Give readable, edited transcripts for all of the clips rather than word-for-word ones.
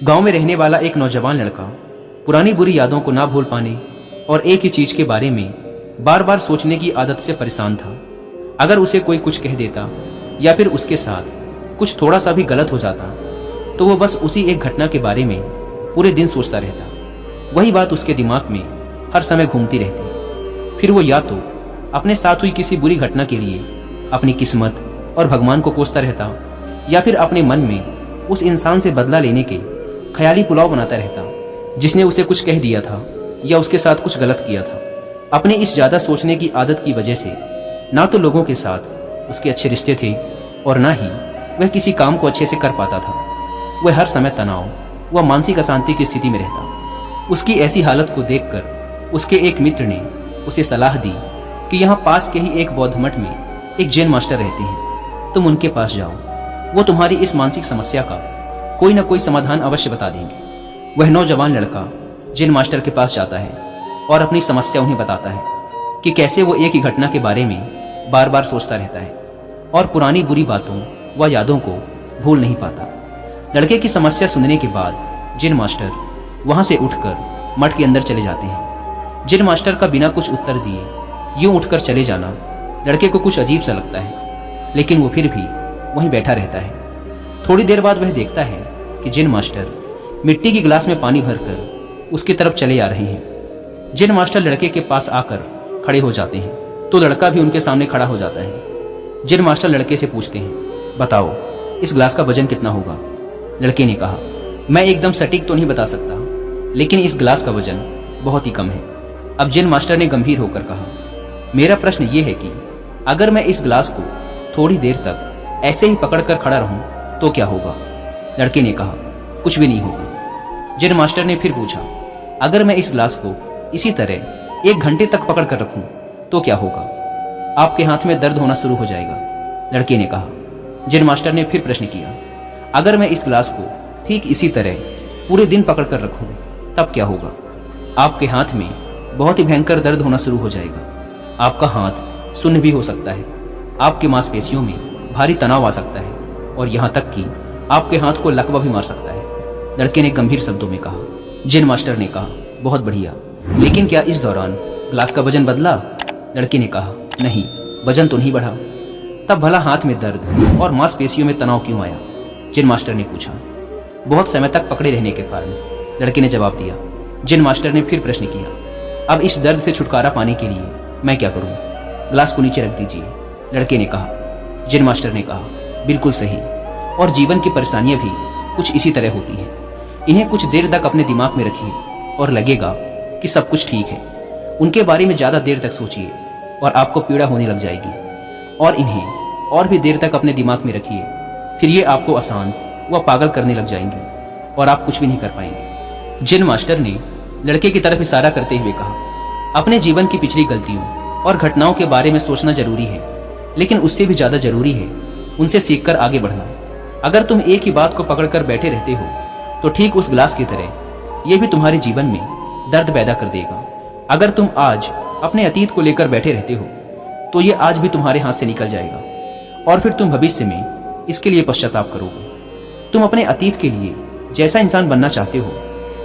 गांव में रहने वाला एक नौजवान लड़का पुरानी बुरी यादों को ना भूल पाने और एक ही चीज के बारे में बार बार सोचने की आदत से परेशान था। अगर उसे कोई कुछ कह देता या फिर उसके साथ कुछ थोड़ा सा भी गलत हो जाता तो वो बस उसी एक घटना के बारे में पूरे दिन सोचता रहता। वही बात उसके दिमाग में हर समय घूमती रहती। फिर वो या तो अपने साथ हुई किसी बुरी घटना के लिए अपनी किस्मत और भगवान को कोसता रहता या फिर अपने मन में उस इंसान से बदला लेने के ख्याली पुलाव बनाता रहता जिसने उसे कुछ कह दिया था या उसके साथ कुछ गलत किया था। अपने इस ज़्यादा सोचने की आदत की वजह से ना तो लोगों के साथ उसके अच्छे रिश्ते थे और ना ही वह किसी काम को अच्छे से कर पाता था। वह हर समय तनाव व मानसिक अशांति की स्थिति में रहता। उसकी ऐसी हालत को देखकर उसके एक मित्र ने उसे सलाह दी कि यहाँ पास के ही एक बौद्ध मठ में एक जैन मास्टर रहते हैं, तुम उनके पास जाओ, वो तुम्हारी इस मानसिक समस्या का कोई ना कोई समाधान अवश्य बता देंगे। वह नौजवान लड़का जैन मास्टर के पास जाता है और अपनी समस्या उन्हें बताता है कि कैसे वो एक ही घटना के बारे में बार बार सोचता रहता है और पुरानी बुरी बातों व यादों को भूल नहीं पाता। लड़के की समस्या सुनने के बाद जैन मास्टर वहां से उठकर मठ के अंदर चले जाते हैं। जैन मास्टर का बिना कुछ उत्तर दिए यूं उठकर चले जाना लड़के को कुछ अजीब सा लगता है, लेकिन वो फिर भी वहीं बैठा रहता है। थोड़ी देर बाद वह देखता है कि जैन मास्टर मिट्टी की गिलास में पानी भरकर उसकी तरफ चले आ रहे हैं। जैन मास्टर लड़के के पास आकर खड़े हो जाते हैं तो लड़का भी उनके सामने खड़ा हो जाता है। जैन मास्टर लड़के से पूछते हैं, बताओ इस गिलास का वजन कितना होगा? लड़के ने कहा, मैं एकदम सटीक तो नहीं बता सकता, लेकिन इस गिलास का वजन बहुत ही कम है। अब जैन मास्टर ने गंभीर होकर कहा, मेरा प्रश्न ये है कि अगर मैं इस गिलास को थोड़ी देर तक ऐसे ही पकड़कर खड़ा रहूं तो क्या होगा? लड़के ने कहा, कुछ भी नहीं होगा। जैन मास्टर ने फिर पूछा, अगर मैं इस गिलास को इसी तरह 1 घंटे तक पकड़ कर रखूं तो क्या होगा? आपके हाथ में दर्द होना शुरू हो जाएगा। लड़के ने कहा। जैन मास्टर ने फिर प्रश्न किया, अगर मैं इस गिलास को ठीक इसी तरह पूरे दिन पकड़ कर रखूं तब क्या होगा? आपके हाथ में बहुत ही भयंकर दर्द होना शुरू हो जाएगा। आपका हाथ सुन्न भी हो सकता है, आपकी मांसपेशियों में भारी तनाव आ सकता है और यहाँ तक कि आपके हाथ को लकवा भी मार सकता है। लड़के ने गंभीर शब्दों में कहा। जैन मास्टर ने कहा, बहुत बढ़िया, लेकिन क्या इस दौरान गिलास का वजन बदला? लड़के ने कहा, नहीं, वजन तो नहीं बढ़ा। तब भला हाथ में दर्द और मांसपेशियों में तनाव क्यों आया? जैन मास्टर ने पूछा। बहुत समय तक पकड़े रहने के कारण, लड़के ने जवाब दिया। जैन मास्टर ने फिर प्रश्न किया, अब इस दर्द से छुटकारा पाने के लिए मैं क्या करूं? गिलास को नीचे रख दीजिए। लड़के ने कहा। जैन मास्टर ने कहा, बिल्कुल सही, और जीवन की परेशानियां भी कुछ इसी तरह होती हैं। इन्हें कुछ देर तक अपने दिमाग में रखिए और लगेगा कि सब कुछ ठीक है। उनके बारे में ज़्यादा देर तक सोचिए और आपको पीड़ा होने लग जाएगी, और इन्हें और भी देर तक अपने दिमाग में रखिए, फिर ये आपको अशांत व पागल करने लग जाएंगी और आप कुछ भी नहीं कर पाएंगे। जैन मास्टर ने लड़के की तरफ इशारा करते हुए कहा, अपने जीवन की पिछली गलतियों और घटनाओं के बारे में सोचना जरूरी है, लेकिन उससे भी ज़्यादा जरूरी है उनसे सीखकर आगे बढ़ना। अगर तुम एक ही बात को पकड़कर बैठे रहते हो तो ठीक उस गिलास की तरह ये भी तुम्हारे जीवन में दर्द पैदा कर देगा। अगर तुम आज अपने अतीत को लेकर बैठे रहते हो तो ये आज भी तुम्हारे हाथ से निकल जाएगा और फिर तुम भविष्य में इसके लिए पश्चाताप करोगे। तुम अपने अतीत के लिए जैसा इंसान बनना चाहते हो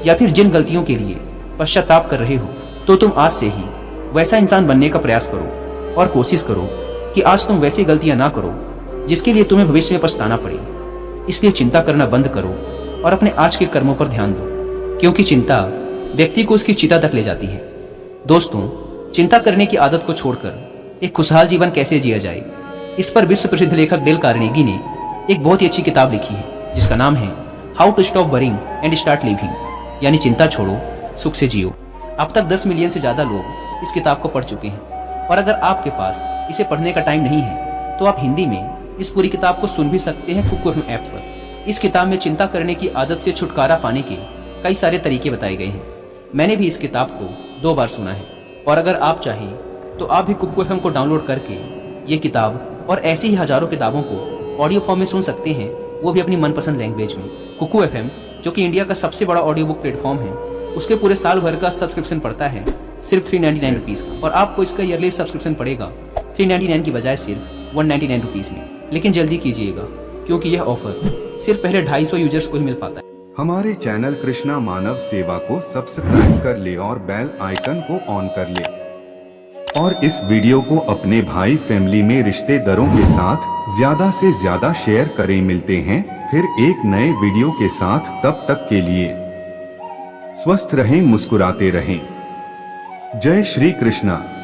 या फिर जिन गलतियों के लिए पश्चाताप कर रहे हो तो तुम आज से ही वैसा इंसान बनने का प्रयास करो और कोशिश करो कि आज तुम वैसी गलतियां ना करो जिसके लिए तुम्हें भविष्य में पछताना पड़े। इसलिए चिंता करना बंद करो और अपने आज के कर्मों पर ध्यान दो, क्योंकि चिंता व्यक्ति को उसकी चिता तक ले जाती है। दोस्तों, चिंता करने की आदत को छोड़कर एक खुशहाल जीवन कैसे जिया जाए, इस पर विश्व प्रसिद्ध लेखक डेल कार्नेगी ने एक बहुत ही अच्छी किताब लिखी है जिसका नाम है how to stop worrying and start living, यानी चिंता छोड़ो सुख से जियो। अब तक 10 मिलियन से ज्यादा लोग इस किताब को पढ़ चुके हैं, और अगर आपके पास इसे पढ़ने का टाइम नहीं है तो आप हिंदी में इस पूरी किताब को सुन भी सकते हैं कुकू एफएम ऐप पर। इस किताब में चिंता करने की आदत से छुटकारा पाने के कई सारे तरीके बताए गए हैं। मैंने भी इस किताब को 2 बार सुना है, और अगर आप चाहें तो आप भी कुकू एफएम को डाउनलोड करके ये किताब और ऐसी ही हजारों किताबों को ऑडियो फॉर्म में सुन सकते हैं, वो भी अपनी मनपसंद लैंग्वेज में। कुकू एफएम, जो कि इंडिया का सबसे बड़ा ऑडियो बुक प्लेटफॉर्म है, उसके पूरे साल भर का सब्सक्रिप्शन पड़ता है सिर्फ 399 रुपीज़ का, और आपको इसका ईयरली सब्सक्रिप्शन पड़ेगा 399 की बजाय सिर्फ 199 रुपीज़ में। लेकिन जल्दी कीजिएगा, क्योंकि यह ऑफर सिर्फ पहले 250 यूजर्स को ही मिल पाता है। हमारे चैनल कृष्णा मानव सेवा को सब्सक्राइब कर ले और बेल आइकन को ऑन कर ले और इस वीडियो को अपने भाई फैमिली में रिश्तेदारों के साथ ज्यादा से ज्यादा शेयर करें। मिलते हैं फिर एक नए वीडियो के साथ, तब तक के लिए स्वस्थ रहें, मुस्कुराते रहें। जय श्री कृष्णा।